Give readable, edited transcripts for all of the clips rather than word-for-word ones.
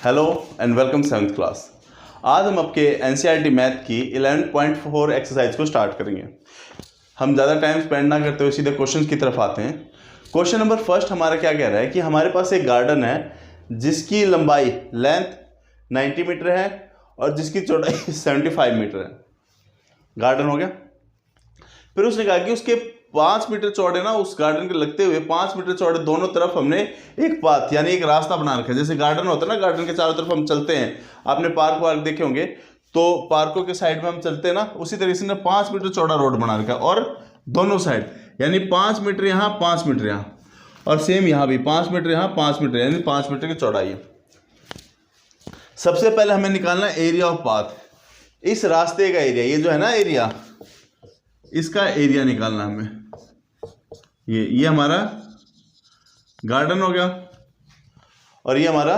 Hello and welcome 7th class. आज हम आपके एनसीईआरटी मैथ की 11.4 एक्सरसाइज को स्टार्ट करेंगे। हम ज़्यादा टाइम स्पेंड ना करते हुए सीधे क्वेश्चन की तरफ आते हैं। क्वेश्चन नंबर फर्स्ट हमारा क्या कह रहा है कि हमारे पास एक गार्डन है जिसकी लंबाई लेंथ 90 मीटर है और जिसकी चौड़ाई 75 मीटर है। गार्डन हो गया। फिर उसने कहा कि उसके 5 मीटर चौड़े ना उस गार्डन के लगते हुए 5 मीटर चौड़े दोनों तरफ हमने एक पाथ यानी एक रास्ता बना रखा है। जैसे गार्डन होता है ना, गार्डन के चारों तरफ हम चलते हैं। आपने पार्क वार्क देखे होंगे तो पार्कों के साइड में हम चलते हैं ना, उसी तरीके से 5 मीटर चौड़ा रोड बना रखा है और दोनों साइड यानी 5 मीटर यहाँ 5 मीटर यहाँ और सेम यहाँ भी 5 मीटर यहाँ 5 मीटर यानी 5 मीटर की चौड़ाई है। सबसे पहले हमें निकालना एरिया ऑफ पाथ। इस रास्ते का एरिया, ये जो है ना एरिया, इसका एरिया निकालना हमें। ये हमारा गार्डन हो गया और ये हमारा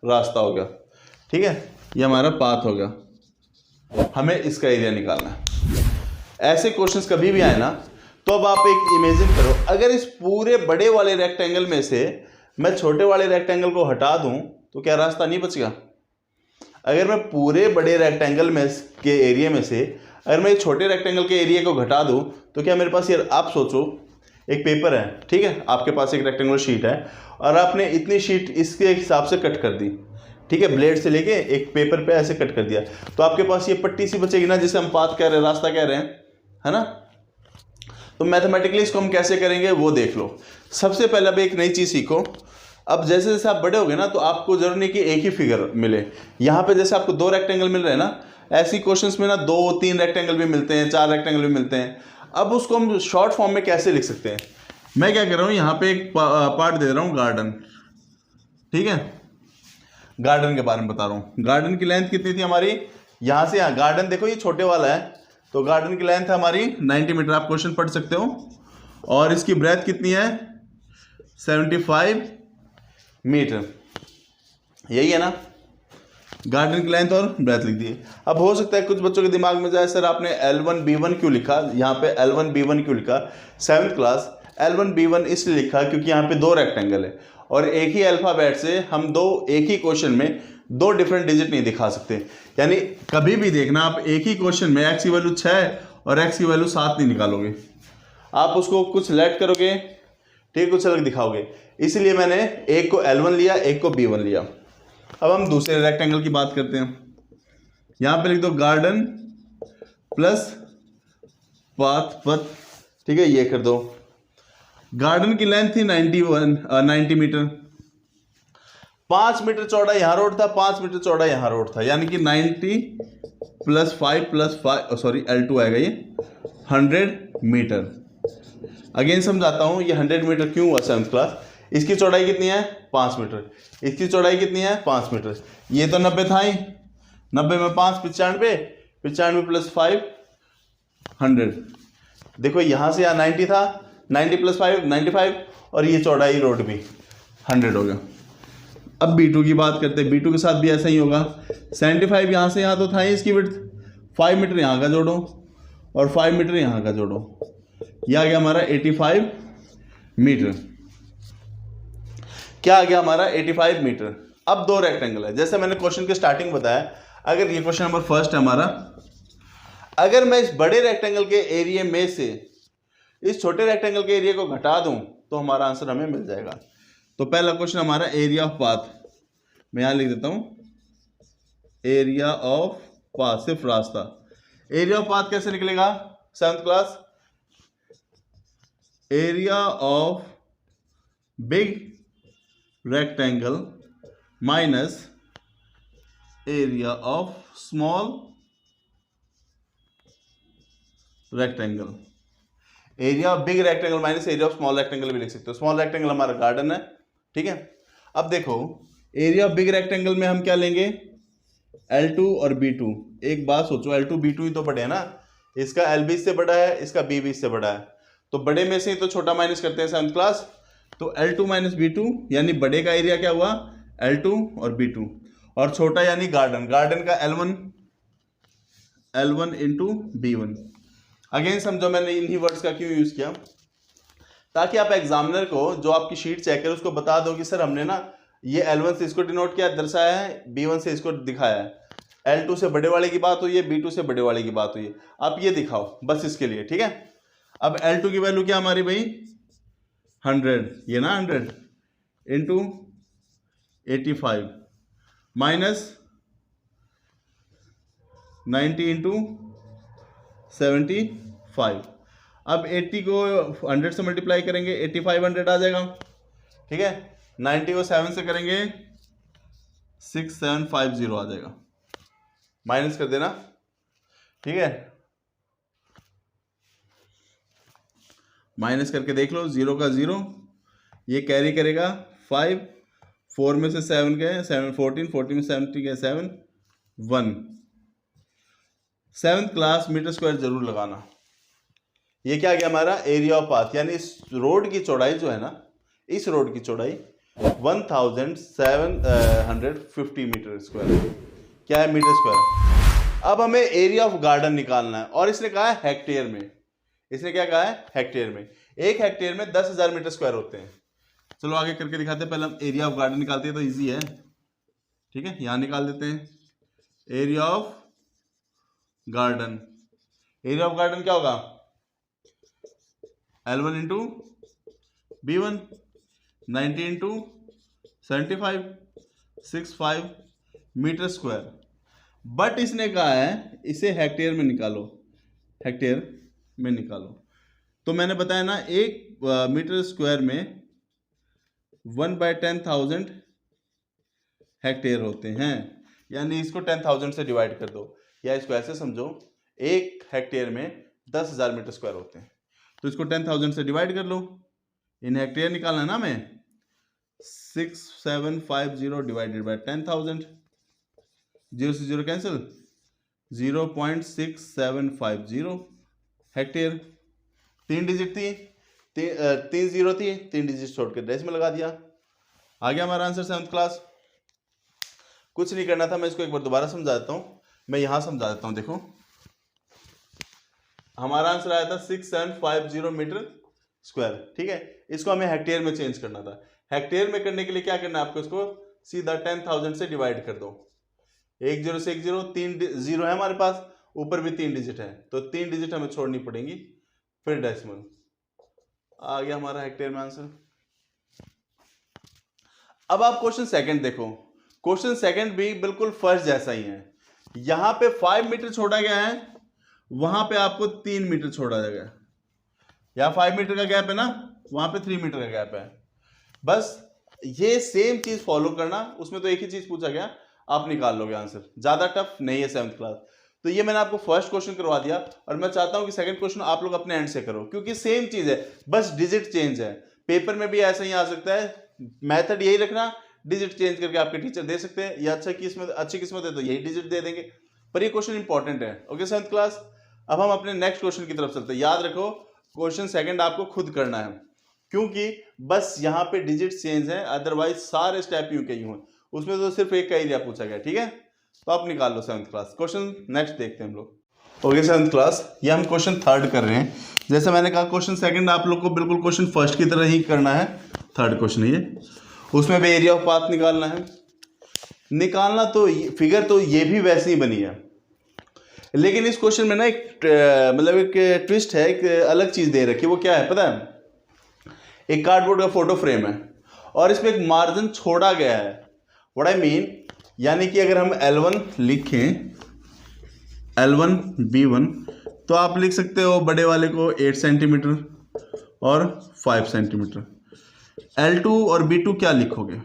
रास्ता हो गया, ठीक है। ये हमारा पाथ हो गया, हमें इसका एरिया निकालना है। ऐसे क्वेश्चंस कभी भी आए ना तो अब आप एक इमेजिन करो, अगर इस पूरे बड़े वाले रेक्टेंगल में से मैं छोटे वाले रेक्टेंगल को हटा दूं तो क्या रास्ता नहीं बचेगा? अगर मैं पूरे बड़े रेक्टेंगल में के एरिया में से अगर मैं छोटे रेक्टेंगल के एरिया को घटा दूं तो क्या मेरे पास, ये आप सोचो एक पेपर है, ठीक है, आपके पास एक रेक्टेंगुलर शीट है और आपने इतनी शीट इसके हिसाब से कट कर दी, ठीक है, ब्लेड से लेके एक पेपर पे ऐसे कट कर दिया, तो आपके पास ये पट्टी सी बचेगी ना जिसे हम पाथ कह रहे हैं, रास्ता कह रहे हैं, है ना। तो मैथमेटिकली इसको हम कैसे करेंगे वो देख लो। सबसे पहले अब एक नई चीज़ सीखो। अब जैसे जैसे आप बड़े हो गए ना तो आपको जरूर नहीं कि एक ही फिगर मिले। यहाँ पे जैसे आपको 2 रेक्टेंगल मिल रहे हैं ना, ऐसी क्वेश्चंस में ना 2-3 रेक्टेंगल भी मिलते हैं, 4 रेक्टेंगल भी मिलते हैं। अब उसको हम शॉर्ट फॉर्म में कैसे लिख सकते हैं? मैं क्या कर रहा हूँ, यहाँ पे एक पार्ट दे रहा हूँ गार्डन, ठीक है, गार्डन के बारे में बता रहा हूँ। गार्डन की लेंथ कितनी थी हमारी, यहाँ से यहाँ, गार्डन देखो ये छोटे वाला है तो गार्डन की लेंथ है हमारी 90 मीटर, आप क्वेश्चन पढ़ सकते हो। और इसकी ब्रेथ कितनी है, 75 मीटर, यही है ना। गार्डन की लेंथ और ब्रेथ लिख दिए। अब हो सकता है कुछ बच्चों के दिमाग में जाए, सर आपने L1 B1 क्यों लिखा, यहाँ पे L1 B1 क्यों लिखा? 7th क्लास L1 B1 इसलिए लिखा क्योंकि यहाँ पे 2 रेक्टेंगल है और एक ही अल्फाबेट से हम एक ही क्वेश्चन में 2 डिफरेंट डिजिट नहीं दिखा सकते। यानी कभी भी देखना, आप एक ही क्वेश्चन में x की वैल्यू 6 और x की वैल्यू 7 नहीं निकालोगे, आप उसको कुछ लेट करोगे, ठीक, कुछ अलग दिखाओगे। इसलिए मैंने एक को L1 लिया, एक को B1 लिया। अब हम दूसरे रेक्टेंगल की बात करते हैं। यहाँ पे लिख दो गार्डन प्लस पथ, ठीक है, ये कर दो। गार्डन की लेंथ थी 90 मीटर, 5 मीटर चौड़ा यहाँ रोड था, 5 मीटर चौड़ा यहाँ रोड था, यानी कि 90 + 5 सॉरी L2 आएगा, ये 100 मीटर। अगेन समझाता हूँ ये 100 मीटर क्यों हुआ 7th क्लास। इसकी चौड़ाई कितनी है, 5 मीटर, इसकी चौड़ाई कितनी है, 5 मीटर। ये तो 90 था ही, 90 में 5 95, 95 + 5 100। देखो यहाँ से यहाँ 90 था, 90 + 5 95 और ये चौड़ाई रोड भी 100 हो गया। अब B2 की बात करते हैं। B2 के साथ भी ऐसा ही होगा। 75 यहाँ से यहाँ तो था ही, इसकी विड्थ 5 मीटर यहाँ का जोड़ो और 5 मीटर यहाँ का जोड़ो, यह आ गया हमारा 85 मीटर। क्या आ गया हमारा 85 मीटर। अब 2 रेक्टेंगल है, जैसे मैंने क्वेश्चन के स्टार्टिंग बताया। अगर ये क्वेश्चन नंबर फर्स्ट है हमारा, अगर मैं इस बड़े रेक्टेंगल के एरिया में से इस छोटे रेक्टेंगल के एरिया को घटा दूं तो हमारा आंसर हमें मिल जाएगा। तो पहला क्वेश्चन हमारा एरिया ऑफ पाथ, मैं यहां लिख देता हूं एरिया ऑफ पाथ, सिर्फ रास्ता। एरिया ऑफ पाथ कैसे निकलेगा 7th class? Area of big rectangle minus area of small rectangle. Area of big rectangle minus area of small rectangle भी लिख सकते हो। स्मॉल रेक्टेंगल हमारा गार्डन है, ठीक है। अब देखो एरिया ऑफ बिग रेक्टेंगल में हम क्या लेंगे, L2 और B2। एक बात सोचो, L2 B2 ही तो बड़े हैं ना, इसका LB से बड़ा है, इसका BB से बड़ा है, तो बड़े में से ही तो छोटा माइनस करते हैं 7th क्लास। तो L2 - B2 यानी बड़े का एरिया क्या हुआ, L2 और B2, और छोटा यानी गार्डन, गार्डन का L1 × B1। अगेन समझो मैंने इन्हीं वर्ड्स का क्यों यूज किया, ताकि आप एग्जामिनर को जो आपकी शीट चेक करे उसको बता दो कि सर हमने ना ये L1 से इसको डिनोट किया दर्शाया है, B1 से इसको दिखाया है, L2 से बड़े वाले की बात हुई है, B2 से बड़े वाले की बात हुई है। आप ये दिखाओ बस इसके लिए, ठीक है। अब L2 की वैल्यू क्या हमारी भाई 100, ये ना 100 इंटू 85 माइनस 90 इंटू 75। अब 80 को 100 से मल्टीप्लाई करेंगे 8500 आ जाएगा, ठीक है। 90 को 7 से करेंगे 6750 आ जाएगा, माइनस कर देना, ठीक है। माइनस करके देख लो, 0 का 0, ये कैरी करेगा 5, 4 में से 7 गए 7, 14, 14 में 70 गए 7, 1। 7th क्लास मीटर स्क्वायर जरूर लगाना। ये क्या गया हमारा एरिया ऑफ पाथ, यानी इस रोड की चौड़ाई जो है ना, इस रोड की चौड़ाई 1750 मीटर स्क्वायर, क्या है मीटर स्क्वायर। अब हमें एरिया ऑफ गार्डन निकालना है और इसने कहा है हेक्टेयर में, इसने क्या कहा है हेक्टेयर में। 1 हेक्टेयर में 10,000 मीटर स्क्वायर होते हैं। चलो आगे करके दिखाते हैं, पहले हम एरिया ऑफ गार्डन निकालते हैं तो इजी है, ठीक है। यहां निकाल देते हैं area of garden. Area of garden क्या होगा L1 into B1, 90 into 75, 65 metre square. But इसने कहा है इसे हेक्टेयर में निकालो, हेक्टेयर में निकालो। तो मैंने बताया ना 1 मीटर स्क्वायर में 1/10,000 हेक्टेयर होते हैं, यानी इसको 10,000 से डिवाइड कर दो, या इसको ऐसे समझो 1 हेक्टेयर में 10,000 मीटर स्क्वायर होते हैं, तो इसको 10,000 से डिवाइड कर लो। इन हेक्टेयर निकालना है ना हमें, 6750 डिवाइडेड बाय 10,000, 0 से 0 कैंसिल, 0.6750 हेक्टेयर। 3 डिजिट थी, 3 0 थी, 3 डिजिट छोड़ के डेसिमल लगा दिया, आ गया हमारा आंसर 7th क्लास। कुछ नहीं करना था, मैं इसको एक बार दोबारा समझा देता हूं, मैं यहां समझा देता हूं। देखो हमारा आंसर आया था 6750 मीटर स्क्वायर, ठीक है। इसको हमें हेक्टेयर में चेंज करना था। हेक्टेयर में करने के लिए क्या करना है आपको, इसको सीधा 10,000 से डिवाइड कर दो। 1 0 से 1 0, 3 0 है हमारे पास, ऊपर भी 3 डिजिट है, तो 3 डिजिट हमें छोड़नी पड़ेंगी, फिर डेसिमल। आ गया हमारा हेक्टेयर में आंसर। अब आप क्वेश्चन सेकंड देखो, क्वेश्चन सेकंड भी बिल्कुल फर्स्ट जैसा ही है। यहां पे 5 मीटर छोड़ा गया है, वहां पे आपको 3 मीटर छोड़ा जाएगा। यहां 5 मीटर का गैप है ना, वहां पे 3 मीटर का गैप है। बस ये सेम चीज फॉलो करना, उसमें तो एक ही चीज पूछा गया, आप निकाल लोगे आंसर, ज्यादा टफ नहीं है 7th क्लास। तो ये मैंने आपको फर्स्ट क्वेश्चन करवा दिया, और मैं चाहता हूं कि सेकंड क्वेश्चन आप लोग अपने एंड से करो, क्योंकि सेम चीज है, बस डिजिट चेंज है। पेपर में भी ऐसा ही आ सकता है, मेथड यही रखना, डिजिट चेंज करके आपके टीचर दे सकते हैं, या अच्छी किस्मत है तो यही डिजिट दे देंगे, पर ये क्वेश्चन इंपॉर्टेंट है। ओके 7th क्लास, अब हम अपने नेक्स्ट क्वेश्चन की तरफ चलते हैं। याद रखो क्वेश्चन सेकंड आपको खुद करना है, क्योंकि बस यहाँ पे डिजिट चेंज है, अदरवाइज सारे स्टेप यूं के यूं हैं। उसमें तो सिर्फ एक का एरिया पूछा गया, ठीक है। तो आप निकाल लो 7th क्लास। क्वेश्चन नेक्स्ट देखते हैं हम लोग। ओके 7th क्लास, ये हम क्वेश्चन थर्ड कर रहे हैं। जैसे मैंने कहा क्वेश्चन सेकंड आप लोग को बिल्कुल क्वेश्चन फर्स्ट की तरह ही करना है, थर्ड क्वेश्चन ये, उसमें भी एरिया ऑफ पाथ निकालना है। निकालना तो फिगर तो ये भी वैसे ही बनी है, लेकिन इस क्वेश्चन में ना एक ट्विस्ट है, एक अलग चीज दे रखी है। वो क्या है पता है, एक कार्डबोर्ड का फोटो फ्रेम है और इसमें एक मार्जिन छोड़ा गया है। व्हाट आई मीन, यानी कि अगर हम L1 लिखें, L1 B1, तो आप लिख सकते हो बड़े वाले को 8 सेंटीमीटर और 5 सेंटीमीटर। L2 और B2 क्या लिखोगे?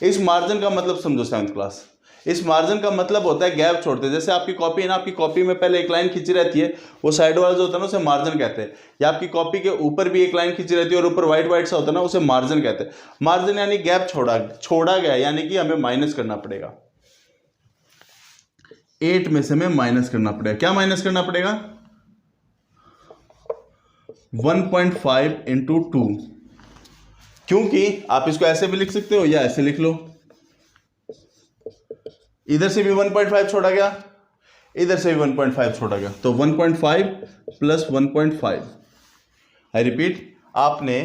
इस मार्जिन का मतलब समझो 7th क्लास, इस मार्जिन का मतलब होता है गैप छोड़ते हैं। जैसे आपकी कॉपी है ना, आपकी कॉपी में पहले एक लाइन खींची रहती है, वो साइड वाला जो होता है ना उसे मार्जिन कहते हैं। या आपकी कॉपी के ऊपर भी एक लाइन खींची रहती है और ऊपर व्हाइट व्हाइट सा होता है ना, उसे मार्जिन कहते हैं। मार्जिन यानी गैप छोड़ा गया, यानी कि हमें माइनस करना पड़ेगा। 8 में से हमें माइनस करना पड़ेगा। क्या माइनस करना पड़ेगा? 1.5 इंटू 2, क्योंकि आप इसको ऐसे भी लिख सकते हो या ऐसे लिख लो। इधर से भी 1.5 छोड़ा गया, इधर से भी 1.5 छोड़ा गया, तो 1.5 प्लस 1.5। आई रिपीट, आपने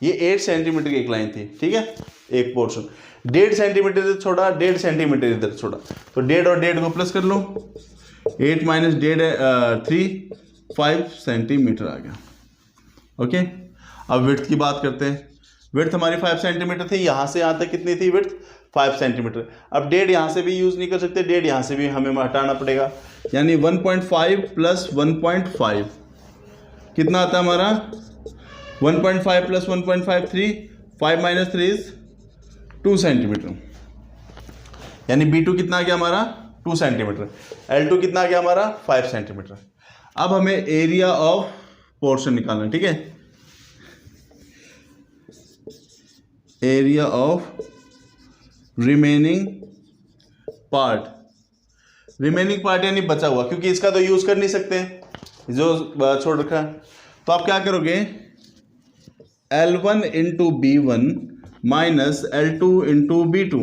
ये 8 सेंटीमीटर की एक लाइन थी, ठीक है, एक पोर्शन 1.5 सेंटीमीटर इधर छोड़ा, 1.5 सेंटीमीटर इधर छोड़ा, तो 1.5 और 1.5 को प्लस कर लो, 8 माइनस 1.5 3 5 सेंटीमीटर आ गया। ओके, अब विड्थ की बात करते हैं। विड्थ हमारी 5 सेंटीमीटर थी, यहाँ से यहाँ तक कितनी थी विड्थ, 5 सेंटीमीटर। अब 1.5 यहाँ से भी यूज़ नहीं कर सकते, 1.5 यहाँ से भी हमें हटाना पड़ेगा, यानी 1.5 प्लस 1.5 कितना आता है हमारा, 1.5 प्लस 1.5 3, 5 माइनस 3 इज 2 सेंटीमीटर, यानी B2 कितना आ गया हमारा 2 सेंटीमीटर, L2 कितना आ गया हमारा 5 सेंटीमीटर। अब हमें एरिया ऑफ पोर्शन निकालना है, ठीक है, area of remaining part, remaining part यानी बचा हुआ, क्योंकि इसका तो यूज कर नहीं सकते जो छोड़ रखा है, तो आप क्या करोगे, L1 into B1 minus L2 into B2,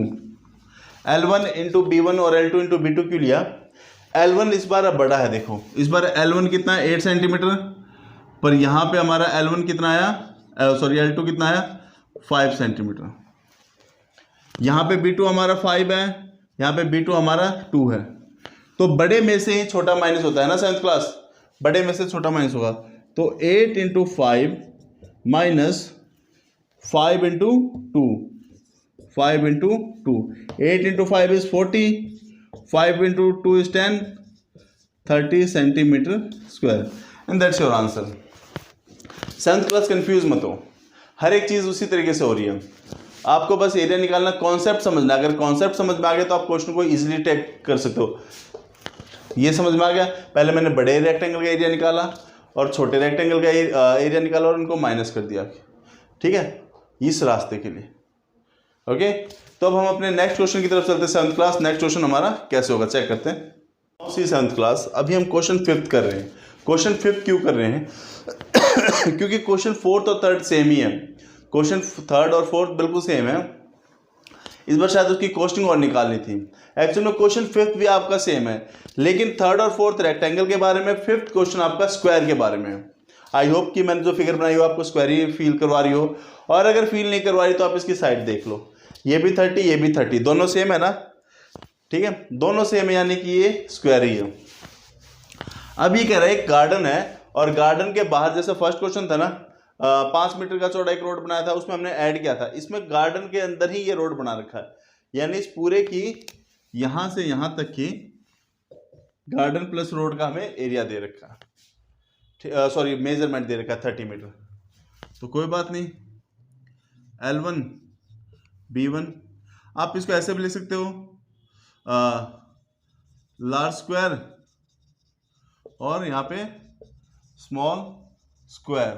L1 into B1 और L2 इंटू B2 क्यों लिया, L1 इस बार अब बड़ा है, देखो इस बार L1 कितना है 8 सेंटीमीटर, पर यहाँ पे हमारा L1 कितना आया, सॉरी L2 कितना आया 5 सेंटीमीटर, यहाँ पे B2 हमारा 5 है, यहाँ पे B2 हमारा 2 है, तो बड़े में से ही छोटा माइनस होता है ना 7th क्लास, बड़े में से छोटा माइनस होगा, तो 8 into 5 minus 5 into 2, 5 into 2, 8 into 5 is 40, 5 into 2 is 10, 30 centimetre square, and that's your answer. 7th class confuse मत हो, हर एक चीज़ उसी तरीके से हो रही है, आपको बस एरिया निकालना, कॉन्सेप्ट समझना, अगर कॉन्सेप्ट समझ में आ गया तो आप क्वेश्चन को इजीली टेक कर सकते हो। ये समझ में आ गया, पहले मैंने बड़े रेक्टेंगल का एरिया निकाला और छोटे रेक्टेंगल का एरिया निकाला और उनको माइनस कर दिया, ठीक है, इस रास्ते के लिए। ओके, तो अब हम अपने नेक्स्ट क्वेश्चन की तरफ चलते हैं 7th क्लास। नेक्स्ट क्वेश्चन हमारा कैसे होगा चेक करते हैं। 7th क्लास, अभी हम क्वेश्चन 5th कर रहे हैं। क्वेश्चन 5th क्यों कर रहे हैं क्योंकि क्वेश्चन 4th और 3rd सेम ही है, क्वेश्चन 3rd और 4th बिल्कुल सेम है, इस बार शायद उसकी कॉस्टिंग और निकालनी थी। एक्चुअली में क्वेश्चन 5th भी आपका सेम है, लेकिन 3rd और 4th रेक्टेंगल के बारे में, 5th क्वेश्चन आपका स्क्वायर के बारे में है। आई होप कि मैंने जो फिगर बनाई हो आपको स्क्वायर ही फील करवा रही हो, और अगर फील नहीं करवा रही तो आप इसकी साइड देख लो, ये भी 30 ये भी 30, दोनों सेम है ना, ठीक है, दोनों सेम है, यानी कि ये स्क्वायर ही है। अब ये कह रहा है एक गार्डन है, और गार्डन के बाहर, जैसे फर्स्ट क्वेश्चन था ना 5 मीटर का चौड़ा एक रोड बनाया था, उसमें हमने ऐड किया था, इसमें गार्डन के अंदर ही ये रोड बना रखा है, यानी इस पूरे की यहां से यहां तक की गार्डन प्लस रोड का हमें एरिया दे रखा है, सॉरी मेजरमेंट दे रखा है 30 मीटर। तो कोई बात नहीं, L1 B1, आप इसको ऐसे भी लिख सकते हो, लार्ज स्क्वायर और यहाँ पे स्मॉल स्क्वायर,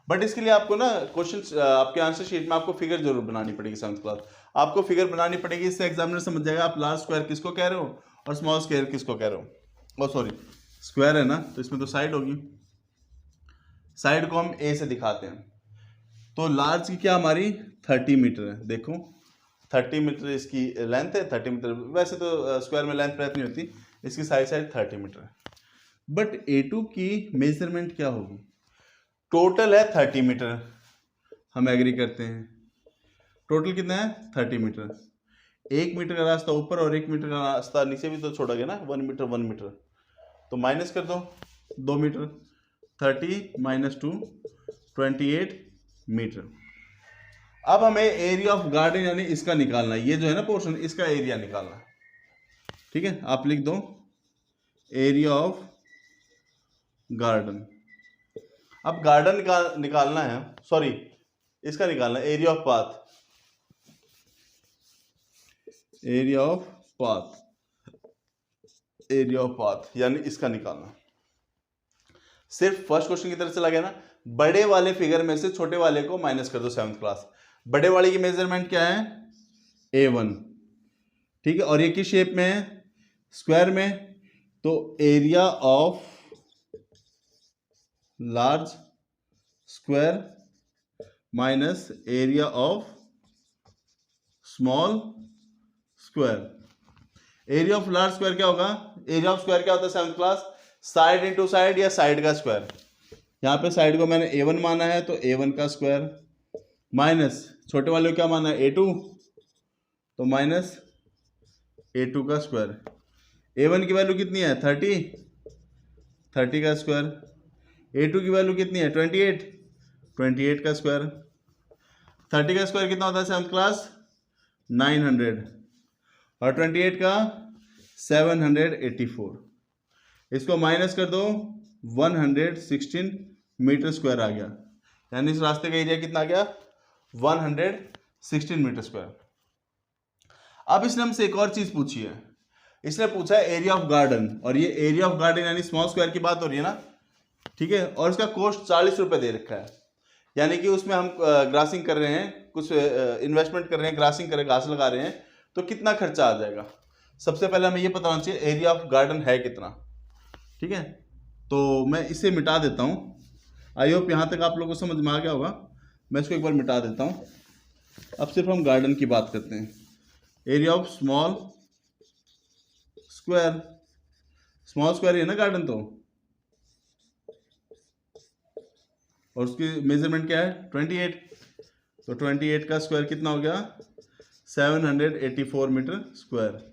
बट इसके लिए आपको ना क्वेश्चन आपके आंसर शीट में आपको फिगर जरूर बनानी पड़ेगी 7th क्लास, आपको फिगर बनानी पड़ेगी, इससे एग्जामिनर समझ जाएगा आप लार्ज स्क्वायर किसको कह रहे हो और स्मॉल स्क्वायर किसको कह रहे हो। और सॉरी स्क्वायर है ना, तो इसमें तो साइड होगी, साइड को हम ए से दिखाते हैं, तो लार्ज की क्या हमारी 30 मीटर है, देखो 30 मीटर इसकी लेंथ है, 30 मीटर, वैसे तो स्क्वायर में लेंथ नहीं होती, इसकी साइड 30 मीटर है, बट A2 की मेजरमेंट क्या होगी, टोटल है 30 मीटर, हम एग्री करते हैं, टोटल कितना है 30 मीटर, 1 मीटर का रास्ता ऊपर और 1 मीटर का रास्ता नीचे भी तो छोड़ा गया ना, 1 मीटर 1 मीटर, तो माइनस कर दो 2 मीटर, 30 माइनस 2 28 मीटर। अब हमें एरिया ऑफ गार्डन यानी इसका निकालना है, ये जो है ना पोर्शन, इसका एरिया निकालना है, ठीक है, आप लिख दो एरिया ऑफ गार्डन। अब गार्डन निकालना है, सॉरी इसका निकालना है area of path, area of path, area of path यानी इसका निकालना। सिर्फ फर्स्ट क्वेश्चन की तरफ चला गया ना, बड़े वाले फिगर में से छोटे वाले को माइनस कर दो 7th क्लास। बड़े वाले की मेजरमेंट क्या है A1, ठीक है, और ये किस शेप में है स्क्वायर में, तो area of large square minus area of small square. Area of large square क्या होगा, एरिया ऑफ स्क्वायर क्या होता है 7th class, side into side या साइड का स्क्वायर। यहाँ पे साइड को मैंने A1 माना है तो A1 का स्क्वायर माइनस छोटे वाले को क्या माना है A2, तो माइनस A2 का स्क्वायर। A1 की वैल्यू कितनी है 30, 30 का स्क्वायर। A2 की वैल्यू कितनी है 28, 28 का स्क्वायर। 30 का स्क्वायर कितना होता है 7th क्लास 900 और 28 का 784। इसको माइनस कर दो 116 मीटर स्क्वायर आ गया, यानी इस रास्ते का एरिया कितना आ गया 116 मीटर स्क्वायर। अब इसने हमसे एक और चीज पूछी है, इसने पूछा है एरिया ऑफ गार्डन, और ये एरिया ऑफ गार्डन यानी स्मॉल स्क्वायर की बात हो रही है ना, ठीक है। और इसका कॉस्ट 40 रुपये दे रखा है, यानी कि उसमें हम ग्रासिंग कर रहे हैं, कुछ इन्वेस्टमेंट कर रहे हैं, ग्रासिंग कर रहे हैं, घास लगा रहे हैं, तो कितना खर्चा आ जाएगा। सबसे पहले हमें ये पता होना चाहिए एरिया ऑफ गार्डन है कितना, ठीक है। तो मैं इसे मिटा देता हूँ, आई होप यहाँ तक आप लोगों को समझ में आ गया होगा। मैं इसको एक बार मिटा देता हूँ। अब सिर्फ हम गार्डन की बात करते हैं। Area of small square, small square है ना गार्डन, तो और उसकी मेजरमेंट क्या है 28, तो 28 का स्क्वायर कितना हो गया 784 मीटर स्क्वायर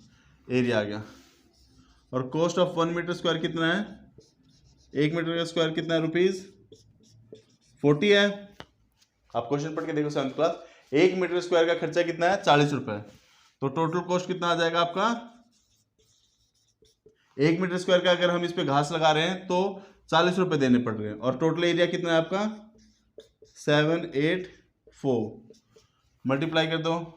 एरिया आ गया। और कॉस्ट ऑफ 1 मीटर स्क्वायर कितना है, 1 मीटर का स्क्वायर कितना है ₹40 है। आप क्वेश्चन पढ़ के देखो 7th क्लास। 1 मीटर स्क्वायर का खर्चा कितना है 40 रुपए, तो टोटल कॉस्ट कितना आ जाएगा आपका 1 मीटर स्क्वायर का। अगर हम इस पे घास लगा रहे हैं तो 40 रुपए देने पड़ रहे हैं, और टोटल एरिया कितना है आपका 784, मल्टीप्लाई कर दो,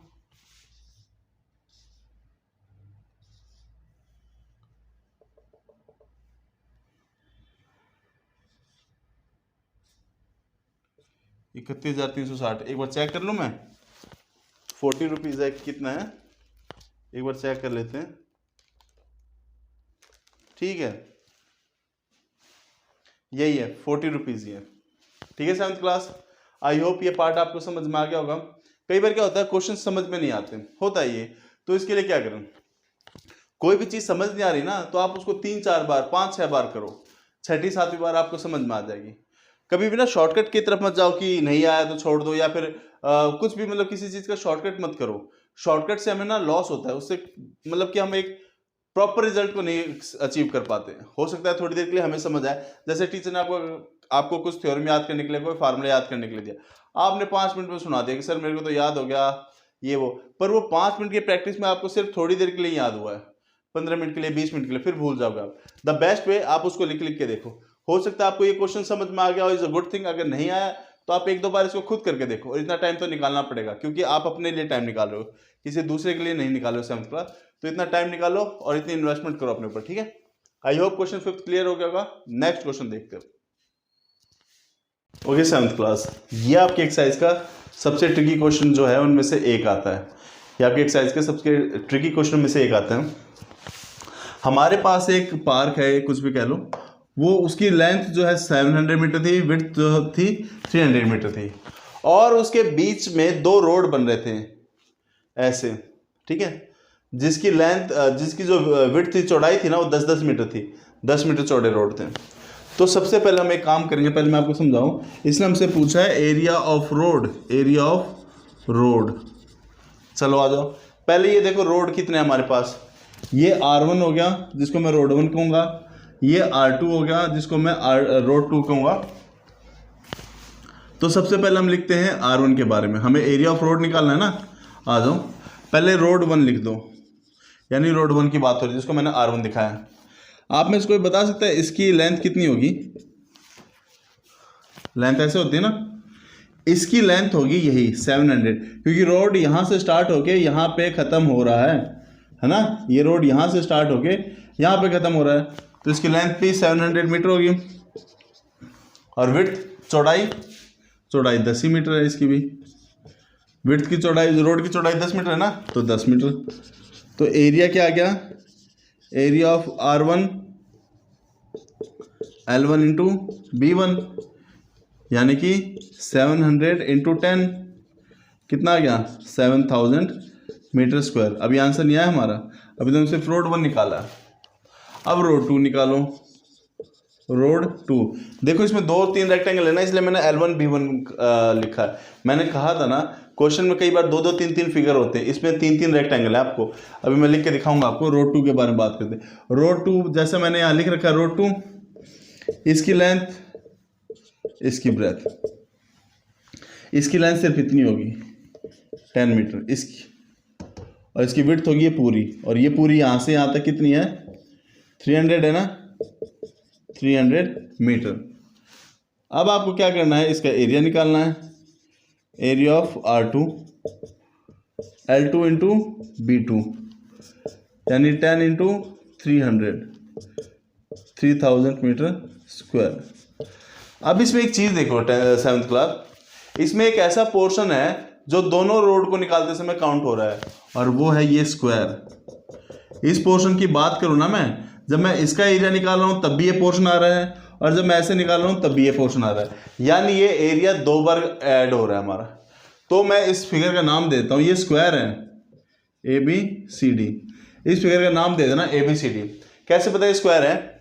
₹31,360। एक बार चेक कर लूं मैं, 40 रुपीज है कितना है, एक बार चेक कर लेते हैं, ठीक है यही है 40 रुपीज ही है, ठीक है 7th क्लास। आई होप ये पार्ट आपको समझ में आ गया होगा। कई बार क्या होता है क्वेश्चन समझ में नहीं आते, होता है ये, तो इसके लिए क्या करें, कोई भी चीज समझ नहीं आ रही ना, तो आप उसको 3-4 बार 5-6 बार करो, 6ठी-7वीं बार आपको समझ में आ जाएगी। कभी भी ना शॉर्टकट की तरफ मत जाओ कि नहीं आया तो छोड़ दो, या फिर कुछ भी मतलब किसी चीज का शॉर्टकट मत करो। शॉर्टकट से हमें ना लॉस होता है, उससे मतलब कि हम एक प्रॉपर रिजल्ट को नहीं अचीव कर पाते। हो सकता है थोड़ी देर के लिए हमें समझ आए, जैसे टीचर ने आपको कुछ थ्योरम याद करने के लिए, कोई फार्मूला याद करने के लिए दिया, आपने 5 मिनट में सुना दिया कि सर मेरे को तो याद हो गया ये वो, पर वो 5 मिनट की प्रैक्टिस में आपको सिर्फ थोड़ी देर के लिए याद हुआ है, 15 मिनट के लिए, 20 मिनट के लिए, फिर भूल जाओगे आप। द बेस्ट वे आप उसको लिख लिख के देखो। हो सकता है आपको ये क्वेश्चन समझ में आ गया हो, इज अ गुड थिंग। अगर नहीं आया तो आप 1-2 बार इसको खुद करके देखो, और इतना टाइम तो निकालना पड़ेगा, क्योंकि आप अपने लिए टाइम निकाल रहे हो, किसी दूसरे के लिए नहीं निकाल रहे हो 7th क्लास। तो इतना टाइम निकालो और इतनी इन्वेस्टमेंट करो अपने ऊपर, ठीक है। I hope question 5th clear हो गया होगा। नेक्स्ट क्वेश्चन देखते हो। ओके 7th क्लास, ये आपकी एक्सरसाइज का सबसे ट्रिकी क्वेश्चन जो है उनमें से एक आता है। ये आपकी एक्सरसाइज के सबसे ट्रिकी क्वेश्चन में से एक आता है। हमारे पास एक पार्क है, कुछ भी कह लो, वो उसकी लेंथ जो है 700 मीटर थी, विड्थ जो थी 300 मीटर थी, और उसके बीच में 2 रोड बन रहे थे ऐसे, ठीक है, जिसकी लेंथ जिसकी जो विड्थ थी, चौड़ाई थी ना, वो 10-10 मीटर थी, 10 मीटर चौड़े रोड थे। तो सबसे पहले हम एक काम करेंगे, पहले मैं आपको समझाऊं। इसने हमसे पूछा है area of road, area of road. चलो आ जाओ, पहले ये देखो रोड कितने हैं हमारे पास। ये R1 हो गया, जिसको मैं रोड 1 कहूंगा, ये R2 हो गया, जिसको मैं रोड 2 कहूंगा। तो सबसे पहले हम लिखते हैं R1 के बारे में, हमें एरिया ऑफ रोड निकालना है ना। आ जाओ, पहले रोड 1 लिख दो, यानी रोड 1 की बात हो रही है, जिसको मैंने R1 दिखाया। आप में इसको बता सकते हैं इसकी लेंथ कितनी होगी। लेंथ ऐसे होती है ना, इसकी लेंथ होगी यही 700, क्योंकि रोड यहां से स्टार्ट होके यहां पे खत्म हो रहा है ना। ये रोड यहां से स्टार्ट होके यहां पे खत्म हो रहा है, तो इसकी लेंथ भी 700 मीटर होगी। और विड्थ, चौड़ाई 10 ही मीटर है इसकी भी। विड्थ की चौड़ाई, रोड की चौड़ाई 10 मीटर है ना, तो 10 मीटर। तो एरिया क्या आ गया, area of R1 L1 into B1, यानी कि 700 इंटू 10 कितना आ गया 7000 मीटर स्क्वायर। अभी आंसर नहीं आया हमारा, अभी तो सिर्फ रोड 1 निकाला। अब रोड 2 निकालो, रोड 2। देखो इसमें 2-3 रेक्टेंगल है ना, इसलिए मैंने L1 B1 लिखा है। मैंने कहा था ना क्वेश्चन में कई बार 2-2 3-3 फिगर होते हैं, इसमें 3-3 रेक्टेंगल है। आपको अभी मैं लिख के दिखाऊंगा आपको। रोड 2 के बारे में बात करते हैं। रोड 2 जैसे मैंने यहाँ लिख रखा है, रोड 2 इसकी लेंथ, इसकी ब्रेथ, इसकी लेंथ सिर्फ इतनी होगी 10 मीटर इसकी, और इसकी विड्थ होगी ये पूरी, और ये पूरी यहाँ से यहाँ तक कितनी है 300 है ना, 300 मीटर। अब आपको क्या करना है, इसका एरिया निकालना है। Area of R2 L2 into B2 यानी 10 इंटू 3000 मीटर स्क्वायर। अब इसमें एक चीज़ देखो 7th क्लास, इसमें एक ऐसा पोर्शन है जो दोनों रोड को निकालते समय काउंट हो रहा है, और वो है ये स्क्वायर। इस पोर्शन की बात करूँ ना मैं, जब मैं इसका एरिया निकाल रहा हूँ तब भी ये पोर्शन आ रहा है, और जब मैं ऐसे निकाल रहा हूँ तब भी ये पोर्शन आ रहा है, यानी ये एरिया 2 बार ऐड हो रहा है हमारा। तो मैं इस फिगर का नाम देता हूँ, ये स्क्वायर है ABCD, इस फिगर का नाम दे देना ABCD। कैसे पता है स्क्वायर है,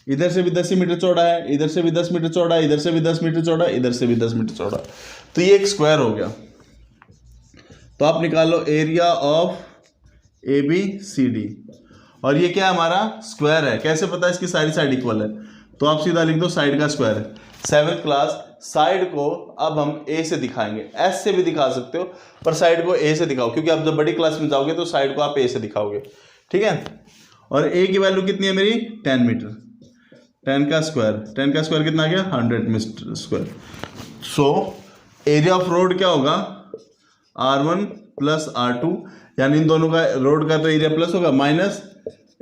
इधर से भी 10 मीटर चौड़ा है, इधर से भी 10 मीटर चौड़ा है, इधर से भी 10 मीटर चौड़ा है, इधर से भी 10 मीटर चौड़ा, तो ये एक स्क्वायर हो गया। तो आप निकालो एरिया ऑफ ABCD, और ये क्या है हमारा स्क्वायर है। कैसे पता है, इसकी सारी साइड इक्वल है, तो आप सीधा लिख दो साइड का स्क्वायर है। 7th क्लास, साइड को अब हम A से दिखाएंगे, S से भी दिखा सकते हो, पर साइड को A से दिखाओ, क्योंकि आप जब बड़ी क्लास में जाओगे तो साइड को आप A से दिखाओगे, ठीक है। और A की वैल्यू कितनी है मेरी 10 मीटर, 10 का स्क्वायर कितना आ गया 100 metre square. So area of road क्या होगा R1 प्लस R2, यानी इन दोनों का रोड का तो एरिया प्लस होगा, माइनस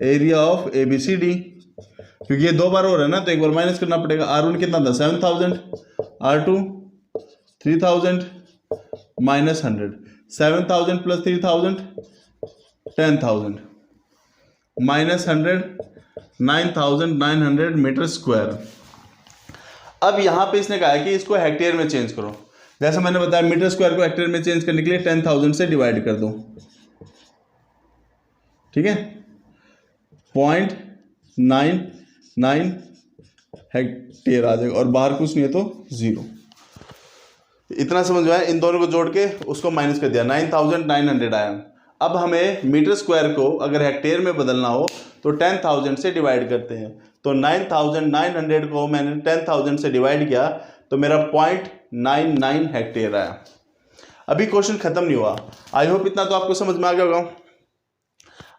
एरिया ऑफ ABCD, क्योंकि ये 2 बार हो रहा है ना, तो एक बार माइनस करना पड़ेगा। R1 कितना था 7000, R2 3000 minus 100, 7000 plus 3000 10,000 minus 100 9,900 metre square. अब यहां पे इसने कहा है कि इसको हेक्टेयर में चेंज करो। जैसे मैंने बताया मीटर स्क्वायर को हेक्टेयर में चेंज करने के लिए 10,000 से डिवाइड कर दो, ठीक है। 0.99 हेक्टेयर आ जाएगा, और बाहर कुछ नहीं है तो 0। इतना समझ में आया। इन दोनों को जोड़ के उसको माइनस कर दिया, 9,900 आया। अब हमें मीटर स्क्वायर को अगर हेक्टेयर में बदलना हो तो 10,000 से डिवाइड करते हैं, तो 9,900 को मैंने 10,000 से डिवाइड किया तो मेरा 0.99 हेक्टेयर आया। अभी क्वेश्चन खत्म नहीं हुआ, आई होप इतना तो आपको समझ में आ गया होगा।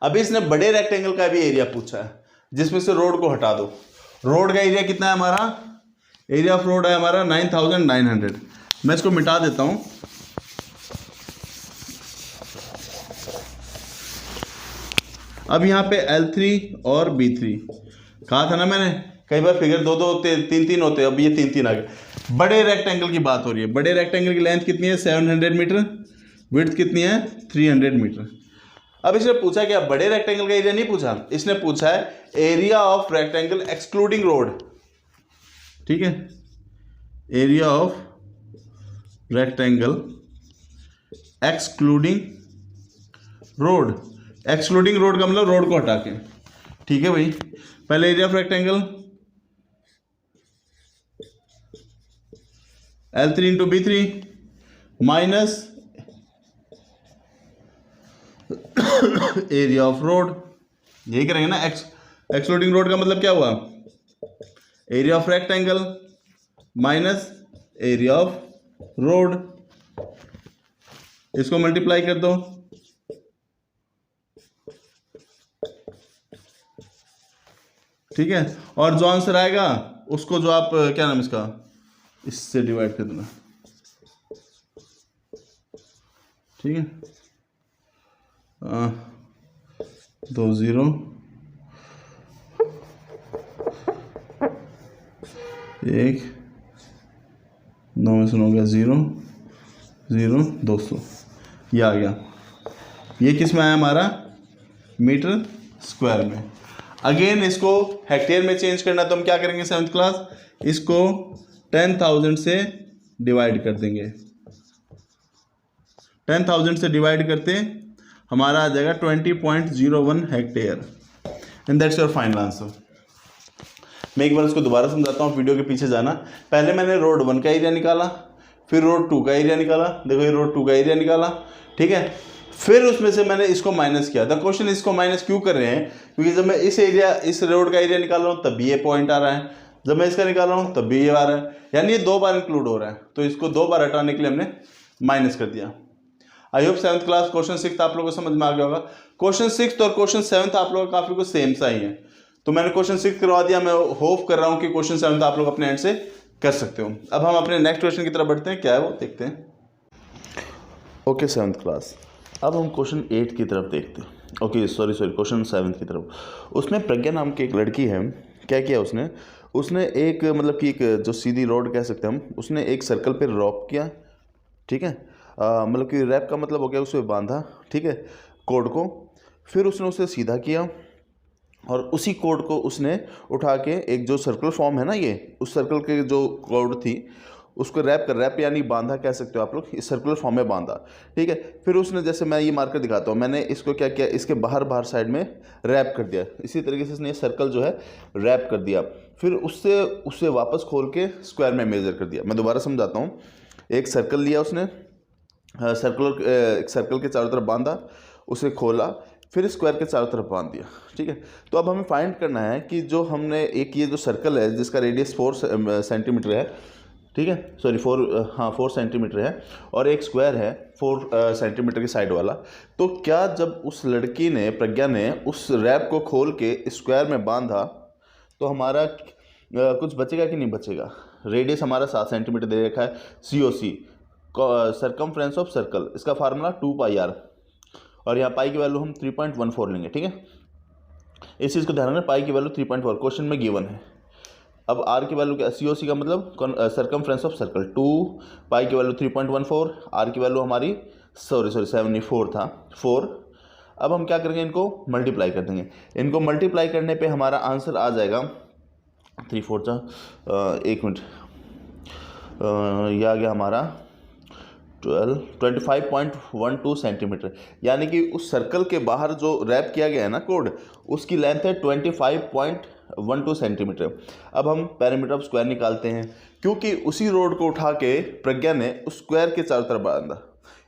अभी इसने बड़े रेक्टेंगल का भी एरिया पूछा है, जिसमें से रोड को हटा दो। रोड का एरिया कितना है हमारा, एरिया ऑफ रोड है हमारा 9,900। मैं इसको मिटा देता हूं। अब यहां पे L3 और B3 कहा था ना मैंने, कई बार फिगर 2-2 होते 3-3 होते, अब ये 3-3 आ गए। बड़े रेक्टेंगल की बात हो रही है। बड़े रेक्टेंगल की लेंथ कितनी है 700 मीटर, विड्थ कितनी है 300 मीटर। अब इसने पूछा क्या, बड़े रेक्टेंगल का एरिया नहीं पूछा, इसने पूछा है area of rectangle excluding road, ठीक है। Area of rectangle excluding road, excluding road का मतलब रोड को हटा के, ठीक है भाई। पहले area of rectangle L3 into B3 minus area of road, यही करेंगे ना। एक्सक्लूडिंग रोड का मतलब क्या हुआ, area of rectangle minus area of road, इसको मल्टीप्लाई कर दो, ठीक है। और जो आंसर आएगा उसको जो आप क्या नाम इसका, इससे डिवाइड कर देना, ठीक है। 2 0 1 9 में सुन हो गया 0 0 200, ये आ गया। ये किस में आया हमारा मीटर स्क्वायर में। अगेन इसको हेक्टेयर में चेंज करना, तो हम क्या करेंगे 7th क्लास, इसको 10,000 से डिवाइड कर देंगे। 10,000 से डिवाइड करते हमारा आ जाएगा 20.01 hectare, and that's your final answer. मैं एक बार इसको दोबारा समझाता हूँ, वीडियो के पीछे जाना। पहले मैंने रोड 1 का एरिया निकाला, फिर रोड 2 का एरिया निकाला, देखो ये रोड 2 का एरिया निकाला, ठीक है। फिर उसमें से मैंने इसको माइनस किया। द क्वेश्चन इसको माइनस क्यों कर रहे हैं, क्योंकि जब मैं इस रोड का एरिया निकाल रहा हूँ तब भी ये पॉइंट आ रहा है, जब मैं इसका निकाल रहा हूँ तब भी ये आ रहा है, यानी ये 2 बार इंक्लूड हो रहा है, तो इसको 2 बार हटाने के लिए हमने माइनस कर दिया। I hope 7th class question 6 आप लोगों को समझ में आ गया होगा। क्वेश्चन 6 और क्वेश्चन 7 आप लोगों का काफी कुछ सेम सा ही है, तो मैंने क्वेश्चन 6 करवा दिया। मैं होप कर रहा हूँ कि क्वेश्चन 7 आप लोग अपने एंड से कर सकते हो। अब हम अपने नेक्स्ट क्वेश्चन की तरफ बढ़ते हैं, क्या है वो देखते हैं। ओके 7th क्लास, अब हम क्वेश्चन 8 की तरफ देखते हैं। ओके सॉरी क्वेश्चन 7 की तरफ। उसमें प्रज्ञा नाम की एक लड़की है, क्या किया उसने एक मतलब कि एक जो सीधी रोड कह सकते हैं हम, उसने एक सर्कल पे रैप किया, ठीक है। मतलब कि रैप का मतलब हो गया उसे बांधा, ठीक है, कोड को। फिर उसने उसे सीधा किया और उसी कोड को उसने उठा के एक जो सर्कल फॉर्म है ना, ये उस सर्कल के जो कोड थी उसको रैप यानी बांधा कह सकते हो आप लोग, इस सर्कुलर फॉर्म में बांधा, ठीक है। फिर उसने, जैसे मैं ये मार्कर दिखाता हूँ, मैंने इसको क्या किया, इसके बाहर साइड में रैप कर दिया। इसी तरीके से इसने सर्कल जो है रैप कर दिया। फिर उससे वापस खोल के स्क्वायर में मेजर कर दिया। मैं दोबारा समझाता हूँ। एक सर्कल लिया उसने, सर्कल के चारों तरफ बांधा, उसे खोला, फिर स्क्वायर के चारों तरफ बांध दिया, ठीक है। तो अब हमें फाइंड करना है कि जो हमने एक ये जो सर्कल है जिसका रेडियस 4 सेंटीमीटर है, ठीक है, सॉरी 4 सेंटीमीटर है, और एक स्क्वायर है 4 सेंटीमीटर की साइड वाला। तो क्या जब उस लड़की ने, प्रज्ञा ने, उस रैप को खोल के स्क्वायर में बांधा तो हमारा कुछ बचेगा कि नहीं बचेगा। रेडियस हमारा 7 सेंटीमीटर दे रखा है, COC सर्कमफ्रेंस ऑफ सर्कल, इसका फार्मूला 2πr, और यहाँ पाई की वैल्यू हम 3.14 लेंगे, ठीक है। इस चीज़ को ध्यान रखना, पाई की वैल्यू 3.4 क्वेश्चन में गिवन है। अब r की वैल्यू क्या, COC का मतलब सर्कमफ्रेंस ऑफ सर्कल 2, पाई की वैल्यू 3.14, r की वैल्यू हमारी 74 था 4। अब हम क्या करेंगे, इनको मल्टीप्लाई कर देंगे। इनको मल्टीप्लाई करने पे हमारा आंसर आ जाएगा 3/4 एक मिनट, यह आ गया हमारा 25.12 सेंटीमीटर, यानी कि उस सर्कल के बाहर जो रैप किया गया है ना कोड, उसकी लेंथ है 25.12 सेंटीमीटर। अब हम पेरीमीटर ऑफ स्क्वायर निकालते हैं, क्योंकि उसी रोड को उठा के प्रज्ञा ने उस स्क्वायर के चारों तरफ बांधा।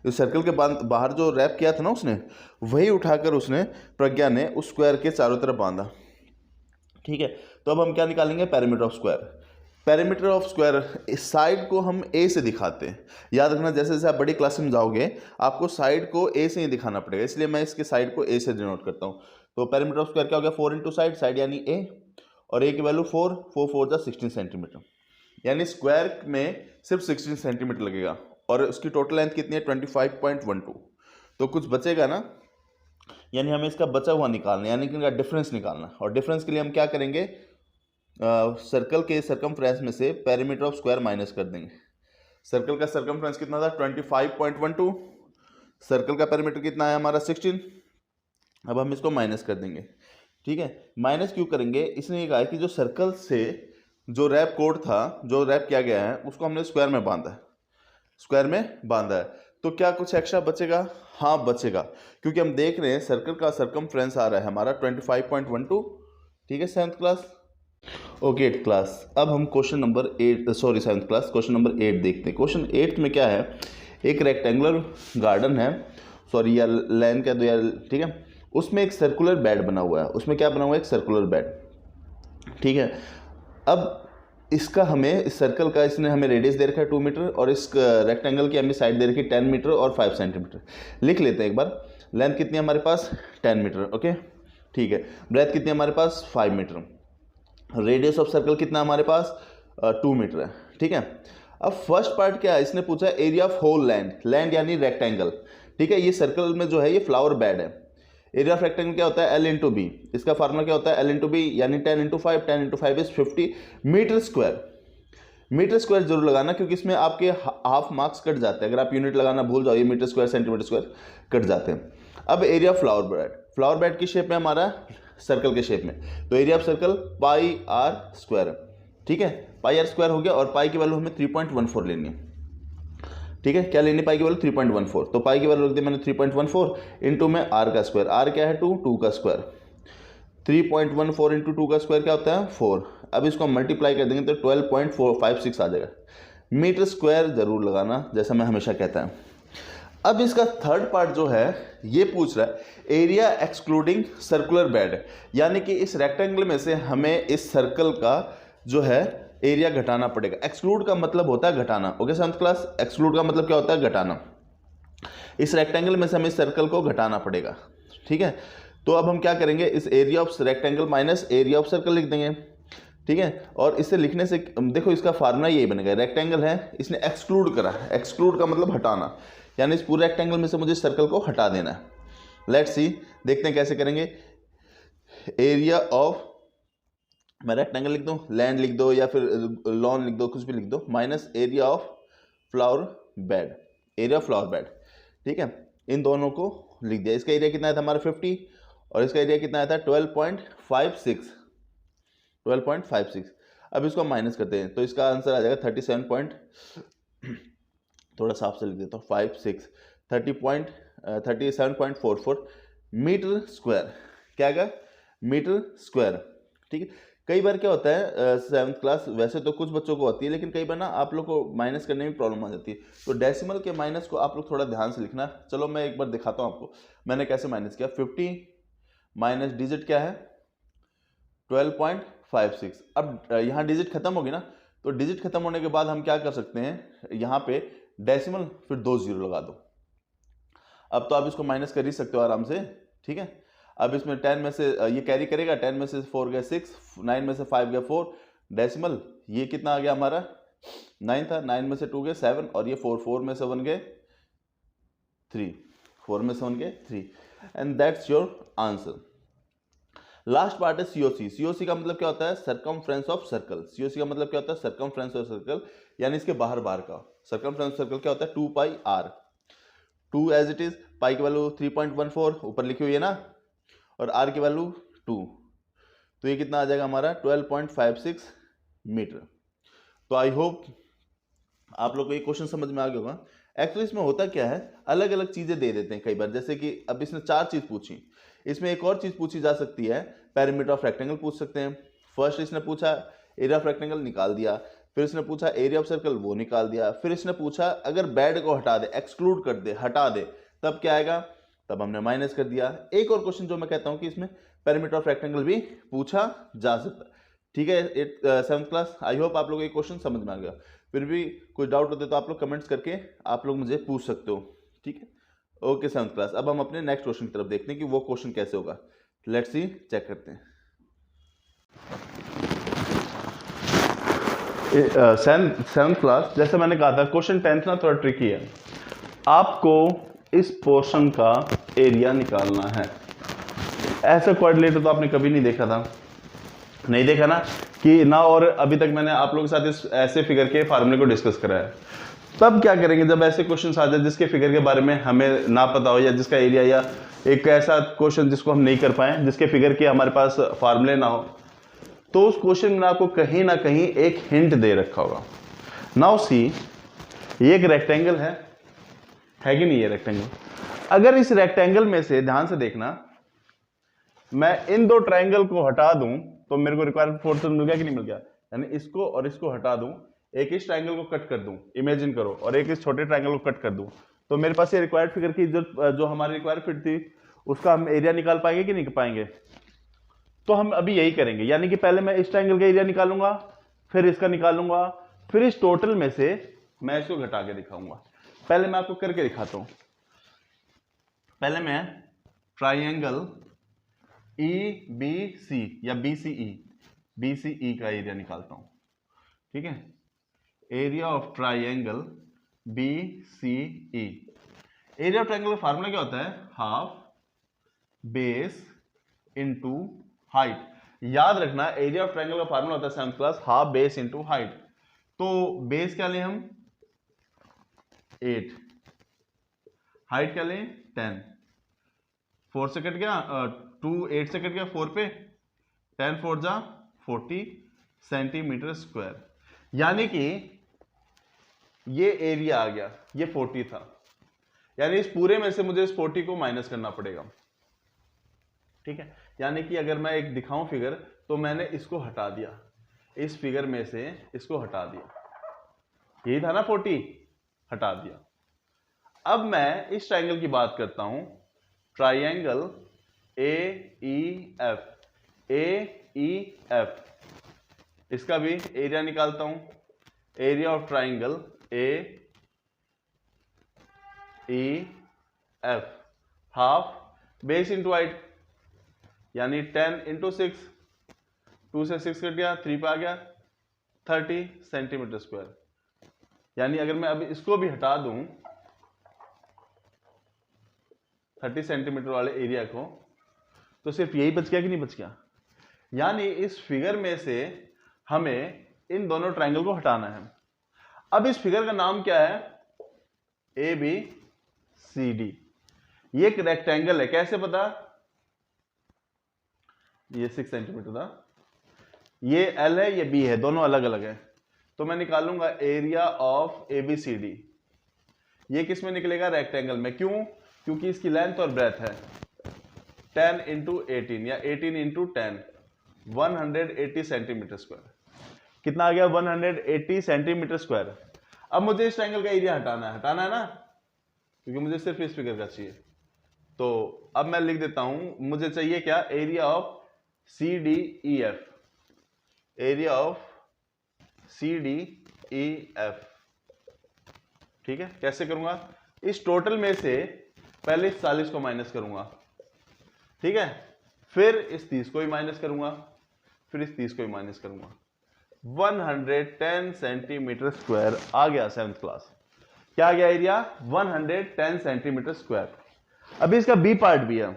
इस सर्कल के बाहर जो रैप किया था ना उसने, वही उठाकर उसने, प्रज्ञा ने, उस स्क्वायर के चारों तरफ बांधा, ठीक है। तो अब हम क्या निकालेंगे, perimeter of square. Perimeter of square, इस साइड को हम ए से दिखाते हैं। याद रखना, जैसे जैसे आप बड़ी क्लास में जाओगे आपको साइड को ए से ही दिखाना पड़ेगा, इसलिए मैं इसके साइड को ए से डिनोट करता हूँ। तो पेरीमीटर ऑफ स्क्वायर क्या हो गया, 4 इंटू साइड यानी ए, और ए की वैल्यू 4 4 16 सेंटीमीटर, यानी स्क्वायर में सिर्फ 16 सेंटीमीटर लगेगा, और उसकी टोटल लेंथ कितनी है 25.12। तो कुछ बचेगा ना, यानी हमें इसका बचा हुआ निकालना, यानी कि इनका डिफरेंस निकालना। और डिफरेंस के लिए हम क्या करेंगे, सर्कल के सर्कमफ्रेंस में से पेरीमीटर ऑफ स्क्वायर माइनस कर देंगे। सर्कल का सर्कमफ्रेंस कितना था 25.12, सर्कल का पेरीमीटर कितना है हमारा 16। अब हम इसको माइनस कर देंगे, ठीक है। माइनस क्यों करेंगे, इसने ये कहा है कि जो सर्कल से जो रैप कोड था, जो रैप किया गया है, उसको हमने स्क्वायर में बांधा है, तो क्या कुछ एक्स्ट्रा बचेगा, हाँ बचेगा, क्योंकि हम देख रहे हैं सर्कल का सर्कमफ्रेंस आ रहा है हमारा 25.12, ठीक है 7th class. Okay 8th class, अब हम question number 7th class question number 8 देखते हैं। क्वेश्चन 8 में क्या है, एक रेक्टेंगुलर गार्डन है, सॉरी यार लैंड कह दो यार, ठीक है। उसमें एक सर्कुलर बेड बना हुआ है, उसमें क्या बना हुआ है, एक सर्कुलर बेड, ठीक है। अब इसका हमें, इस सर्कल का इसने हमें रेडियस दे रखा है 2 मीटर, और इस रेक्टेंगल की हमें साइड दे रखी है 10 मीटर और 5 सेंटीमीटर। लिख लेते हैं एक बार, लेंथ कितनी है हमारे पास 10 मीटर, ओके ठीक है। ब्रेथ कितनी है हमारे पास 5 मीटर, रेडियस ऑफ सर्कल कितना हमारे पास 2 मीटर है, ठीक है। अब फर्स्ट पार्ट क्या है, इसने पूछा एरिया ऑफ होल लैंड यानी रेक्टेंगल, ठीक है। ये सर्कल में जो है ये फ्लावर बेड है। एरिया ऑफ रेक्टेंगल क्या होता है, L इंटू बी, इसका फार्मूला क्या होता है L इंटू बी, यानी 10 into 5 is 50 metre square. Metre square जरूर लगाना, क्योंकि इसमें आपके हाफ मार्क्स कट जाते हैं, अगर आप यूनिट लगाना भूल जाओ, ये metre square centimetre square cut जाते हैं। अब एरिया फ्लावर बेड की शेप में हमारा सर्कल के शेप में, तो area of circle pi r square, ठीक है, पाई आर स्क्वायर हो गया, और पाई की वैल्यू हमें 3.14 लेनी है, ठीक है। क्या लेनी पाई की वैल्यू 3.14, तो पाई की वैल्यू रख दी मैंने 3.14 इंटू में आर का स्क्वायर, आर क्या है 2 का स्क्वायर, 3.14 इंटू 2 का स्क्वायर क्या होता है 4। अब इसको मल्टीप्लाई कर देंगे तो 12.456 आ जाएगा। मीटर स्क्वायर जरूर लगाना जैसा मैं हमेशा कहता हूँ। अब इसका थर्ड पार्ट जो है ये पूछ रहा है एरिया एक्सक्लूडिंग सर्कुलर बेड, यानी कि इस रेक्टेंगल में से हमें इस सर्कल का जो है एरिया घटाना पड़ेगा। एक्सक्लूड का मतलब होता है घटाना। ओके सेवंथ क्लास, एक्सक्लूड का मतलब क्या होता है घटाना। इस रेक्टेंगल में से हमें इस सर्कल को घटाना पड़ेगा, ठीक है। तो अब हम क्या करेंगे, इस area of rectangle minus area of circle लिख देंगे, ठीक है। और इसे लिखने से देखो इसका फार्मूला यही बनेगा, रेक्टेंगल है इसने एक्सक्लूड करा, एक्सक्लूड का मतलब हटाना, यानी इस पूरे रेक्टेंगल में से मुझे सर्कल को हटा देना है। लेट्स सी, देखते हैं कैसे करेंगे। एरिया ऑफ, मैं रेक्टेंगल लिख दूं, लैंड लिख दो या फिर लॉन लिख दो, कुछ भी लिख दो, minus area of flower bed, area of flower bed, ठीक है। इन दोनों को लिख दिया। इसका एरिया कितना आया था हमारा 50 और इसका एरिया कितना आया था 12.56। अब इसको माइनस करते हैं तो इसका आंसर आ जाएगा 37 थोड़ा साफ से लिख देता हूँ 37.44 मीटर स्क्वायर। क्या आएगा, मीटर स्क्वायर, ठीक है। कई बार क्या होता है सेवन्थ क्लास, वैसे तो कुछ बच्चों को होती है लेकिन कई बार ना आप लोग को माइनस करने में प्रॉब्लम आ जाती है, तो डेसिमल के माइनस को आप लोग थोड़ा ध्यान से लिखना। चलो मैं एक बार दिखाता हूँ आपको मैंने कैसे माइनस किया। 50 माइनस डिजिट क्या है 12.56। अब यहाँ डिजिट खत्म होगी ना, तो डिजिट खत्म होने के बाद हम क्या कर सकते हैं, यहाँ पे डेसिमल फिर 2 जीरो लगा दो। अब तो आप इसको माइनस कर ही सकते हो आराम से, ठीक है। अब इसमें 10 में से ये कैरी करेगा, 10 में से 4 गया 6, 9 में से 5 गया 4, डेसिमल ये कितना आ गया हमारा 9 था, 9 में से 2 गए 7 और ये 4 में से 1 गए 3, 4 में से 1 गए 3, and that's your answer. Last part है सीओसी। सीओसी का मतलब क्या होता है, सर्कमफ्रेंस ऑफ सर्कल। सीओसी का मतलब क्या होता है, सर्कमफ्रेंस ऑफ सर्कल, यानी इसके बाहर बाहर का। सर्कमफ्रेंस सर्कल क्या होता है 2 पाई आर, 2 एज इट इज, पाई की वैल्यू 3.14 ऊपर लिखी हुई है ना, और आर की वैल्यू 2, तो ये कितना आ जाएगा हमारा 12.56 मीटर। तो आई होप आप लोग को ये क्वेश्चन समझ में आ गया होगा। एक्चुअली इसमें होता क्या है, अलग अलग चीजें दे देते हैं कई बार, जैसे कि अब इसने 4 चीज पूछी, इसमें एक और चीज पूछी जा सकती है, पेरीमीटर ऑफ रेक्टेंगल पूछ सकते हैं। फर्स्ट इसने पूछा एरिया ऑफ रेक्टेंगल, निकाल दिया। फिर इसने पूछा एरिया ऑफ सर्कल, वो निकाल दिया। फिर इसने पूछा अगर बेड को हटा दे, एक्सक्लूड कर दे, हटा दे, तब क्या आएगा, तब हमने माइनस कर दिया। एक और क्वेश्चन जो मैं कहता हूं कि इसमें पेरीमीटर ऑफ रेक्टेंगल भी पूछा जा सकता है, ठीक है। 7th क्लास, आई होप आप लोग को ये क्वेश्चन समझ में आ गया। फिर भी कुछ डाउट होते तो आप लोग कमेंट्स करके आप लोग मुझे पूछ सकते हो, ठीक है। ओके 7th क्लास, अब हम अपने नेक्स्ट क्वेश्चन की तरफ देखते हैं कि वो क्वेश्चन कैसे होगा। लेट्स सी, चेक करते हैं। सेवन्थ क्लास, जैसे मैंने कहा था क्वेश्चन 10th ना थोड़ा ट्रिकी है। आपको इस पोर्शन का एरिया निकालना है। ऐसा कोऑर्डिनेटर तो आपने कभी नहीं देखा था, नहीं देखा ना कि ना, और अभी तक मैंने आप लोगों के साथ इस ऐसे फिगर के फार्मूले को डिस्कस करा है। तब क्या करेंगे जब ऐसे क्वेश्चन आ जाए जिसके फिगर के बारे में हमें ना पता हो, या जिसका एरिया, या एक ऐसा क्वेश्चन जिसको हम नहीं कर पाए, जिसके फिगर के हमारे पास फार्मूले ना हो, तो उस क्वेश्चन में आपको कहीं ना कहीं एक हिंट दे रखा होगा। नाउ सी, ये एक रेक्टेंगल है कि नहीं, ये रेक्टेंगल, अगर इस रेक्टेंगल में से ध्यान से देखना, मैं इन 2 ट्रायंगल को हटा दूं तो मेरे को रिक्वायर्ड फोर्स मिल गया कि नहीं मिल गया, यानी इसको और इसको हटा दूं, एक इस ट्रायंगल को कट कर दूं, इमेजिन करो, और एक इस छोटे ट्रायंगल को कट कर दूं, तो मेरे पास ये रिक्वायर्ड फिगर की जो हमारी रिक्वायर्ड फिट थी उसका हम एरिया निकाल पाएंगे कि नहीं पाएंगे। तो हम अभी यही करेंगे, यानी कि पहले मैं इस ट्रायंगल का एरिया निकालूंगा, फिर इसका निकालूंगा, फिर इस टोटल में से मैं इसको घटा के दिखाऊंगा। पहले मैं आपको करके दिखाता हूं। पहले मैं ट्रायंगल EBC या BCE का एरिया निकालता हूं, ठीक है। Area of triangle BCE, area of triangle का फार्मूला क्या होता है, हाफ बेस इनटू हाइट। याद रखना एरिया ऑफ ट्रायंगल का फार्मूला होता है 7th class, half base into height. तो बेस क्या लें हम 8, हाइट क्या लें 10, 4 से कट गया 2, 8 से कट गया 4 पे, 10 4 जा 40 सेंटीमीटर स्क्वायर, यानी कि ये एरिया आ गया, ये 40 था, यानी इस पूरे में से मुझे इस 40 को माइनस करना पड़ेगा। ठीक है, यानी कि अगर मैं एक दिखाऊं फिगर तो मैंने इसको हटा दिया, इस फिगर में से इसको हटा दिया, यही था ना 40, हटा दिया। अब मैं इस ट्राइंगल की बात करता हूं, ट्राइंगल AEF, AEF, इसका भी एरिया निकालता हूं, area of triangle AEF, half base into height, यानी 10 इंटू 6, 2 से 6 कट गया, 3 पे आ गया, 30 सेंटीमीटर स्क्वायर। यानी अगर मैं अब इसको भी हटा दूं 30 सेंटीमीटर वाले एरिया को, तो सिर्फ यही बच गया कि नहीं बच गया? यानी इस फिगर में से हमें इन दोनों ट्राइंगल को हटाना है। अब इस फिगर का नाम क्या है? ABCD। ये एक रेक्टेंगल है, कैसे पता? ये 6 सेंटीमीटर था, ये L है, ये B है, दोनों अलग अलग है, तो मैं निकालूंगा एरिया ऑफ ABCD। ये किस में निकलेगा? रेक्टेंगल में। क्यों? क्योंकि इसकी लेंथ और ब्रेथ है 10 इंटू 18 या 18 इंटू 10, 180 सेंटीमीटर स्क्वायर। कितना आ गया? 180 सेंटीमीटर स्क्वायर। अब मुझे इस ट्राइंगल का एरिया हटाना है ना, क्योंकि मुझे सिर्फ इस फिगर का चाहिए। तो अब मैं लिख देता हूं, मुझे चाहिए क्या? Area of CDEF, area of CDEF। ठीक है, कैसे करूंगा? इस टोटल में से पहले इस 40 को माइनस करूंगा, ठीक है, फिर इस 30 को भी माइनस करूंगा, फिर इस 30 को भी माइनस करूंगा। 110 सेंटीमीटर स्क्वायर आ गया 7th क्लास। क्या आ गया एरिया? 110 centimetre square. अभी इसका बी पार्ट भी है,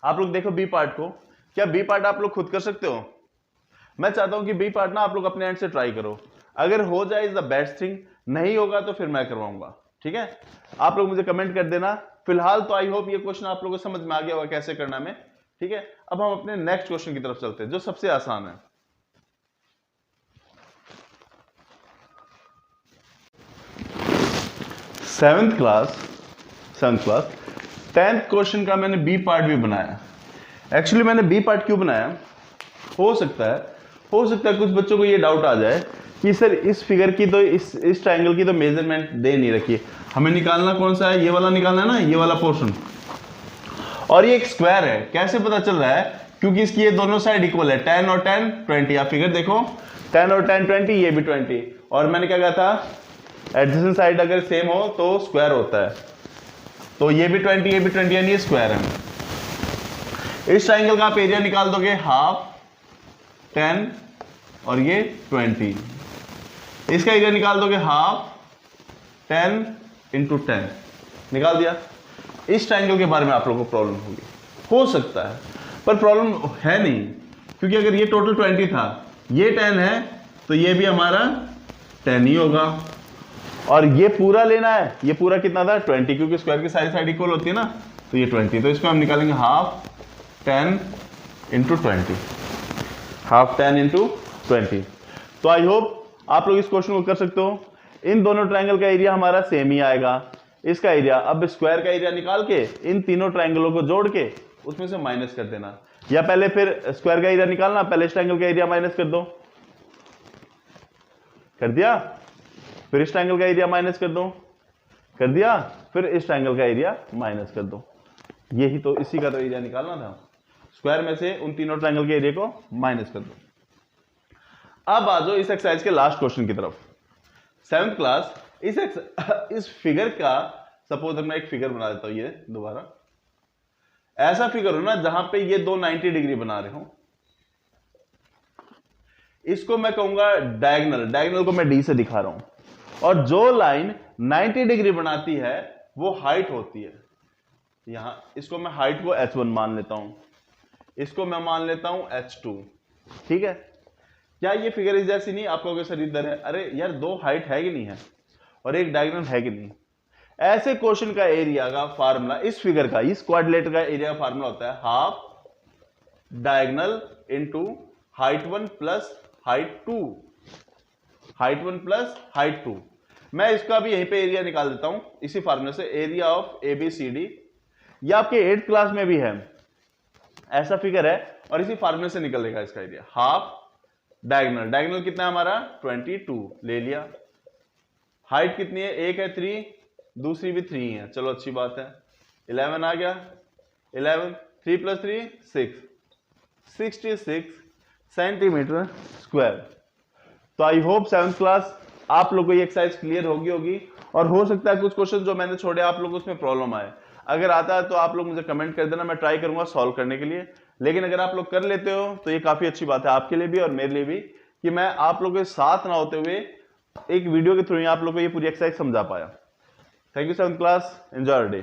आप लोग देखो बी पार्ट को। क्या बी पार्ट आप लोग खुद कर सकते हो? मैं चाहता हूं कि बी पार्ट ना आप लोग अपने एंड से ट्राई करो, अगर हो जाए इज द बेस्ट थिंग, नहीं होगा तो फिर मैं करवाऊंगा। ठीक है, आप लोग मुझे कमेंट कर देना। फिलहाल तो आई होप ये क्वेश्चन आप लोगों को समझ में आ गया होगा कैसे करना है। ठीक है, अब हम अपने नेक्स्ट क्वेश्चन की तरफ चलते हैं जो सबसे आसान है। सेवेंथ क्लास 10th क्वेश्चन का मैंने बी पार्ट भी बनाया। एक्चुअली मैंने बी पार्ट क्यों बनाया? हो सकता है कुछ बच्चों को ये डाउट आ जाए कि सर इस फिगर की तो इस ट्राइंगल की तो मेजरमेंट दे नहीं रखी, हमें निकालना कौन सा है? ये वाला निकालना है ना, ये वाला पोर्शन, और ये एक स्क्वायर है। कैसे पता चल रहा है? क्योंकि इसकी ये दोनों साइड इक्वल है, 10 और 10 20। आप फिगर देखो, 10 और 10 20, ये भी 20। और मैंने क्या कहा था? एडजेसेंट साइड अगर सेम हो तो स्क्वायर होता है, तो ये भी 20 ये भी 20, यानी ये स्क्वायर है। इस ट्राइंगल का आप एरिया निकाल दोगे, हाफ 10 और ये 20। इसका एरिया निकाल दोगे, हाफ 10 इंटू 10, निकाल दिया। इस ट्राइंगल के बारे में आप लोगों को प्रॉब्लम होगी, हो सकता है, पर प्रॉब्लम है नहीं, क्योंकि अगर ये टोटल 20 था, ये 10 है, तो ये भी हमारा 10 ही होगा। और ये पूरा लेना है, ये पूरा कितना था? 20, क्योंकि स्क्वायर की सारी साइड इक्वल होती है ना, तो ये 20। तो इसमें हम निकालेंगे हाफ 10 इंटू 20, हाफ 10 इंटू 20। तो आई होप आप लोग इस क्वेश्चन को कर सकते हो। इन दोनों ट्राइंगल का एरिया हमारा सेम ही आएगा। इसका एरिया, अब स्क्वायर का एरिया निकाल के इन तीनों ट्राइंगलों को जोड़ के उसमें से माइनस कर देना, या पहले फिर स्क्वायर का एरिया निकालना, पहले इस ट्राइंगल का एरिया माइनस कर दो, कर दिया, फिर इस ट्राइंगल का एरिया माइनस कर दो, कर दिया, फिर इस ट्राइंगल का एरिया माइनस कर दो। यही तो, इसी का तो एरिया निकालना था, स्क्वायर में से उन तीनों ट्राइंगल के एरिया को माइनस कर दो। अब आ जाओ इस एक्सरसाइज के लास्ट क्वेश्चन की तरफ। 7th क्लास, इस फिगर का, सपोज मैं एक फिगर बना देता हूं, ये दोबारा ऐसा फिगर हो ना जहां पे ये दो 90 डिग्री बना रहे हो, इसको मैं कहूंगा डायगोनल। डायगोनल को मैं डी से दिखा रहा हूं, और जो लाइन 90 डिग्री बनाती है वो हाइट होती है। यहां इसको मैं हाइट को h1 मान लेता हूं, इसको मैं मान लेता हूं h2। ठीक है, क्या ये फिगर इस जैसी नहीं? आपको सर इधर है, अरे यार दो हाइट है कि नहीं है, और एक डायगोनल है कि नहीं। ऐसे क्वेश्चन का एरिया का फार्मूला, इस फिगर का, इस क्वाड्रिलेटर का एरिया का फार्मूला होता है half diagonal into height 1 plus height 2, height 1 plus height 2। मैं इसका भी यहीं पे एरिया निकाल देता हूं इसी फार्मूले से, एरिया ऑफ ABCD। ये आपके 8th क्लास में भी है, ऐसा फिगर है और इसी फार्मूले से निकलेगा इसका एरिया। हाफ डायगोनल, डायगोनल कितना है हमारा 22 ले लिया। हाइट कितनी है, एक है 3, दूसरी भी 3 है, चलो अच्छी बात है, 11 आ गया। 11 3 + 3 6, 66 सेंटीमीटर स्क्वायर। तो आई होप 7th क्लास आप लोगों को ये एक्सरसाइज क्लियर होगी और हो सकता है कुछ क्वेश्चन जो मैंने छोड़े आप लोगों को उसमें प्रॉब्लम आए। अगर आता है तो आप लोग मुझे कमेंट कर देना, मैं ट्राई करूंगा सॉल्व करने के लिए। लेकिन अगर आप लोग कर लेते हो तो ये काफी अच्छी बात है आपके लिए भी और मेरे लिए भी, कि मैं आप लोगों के साथ ना होते हुए एक वीडियो के थ्रू आप लोगों को ये पूरी एक्सरसाइज समझा पाया। Thank you 7th class, enjoy your day.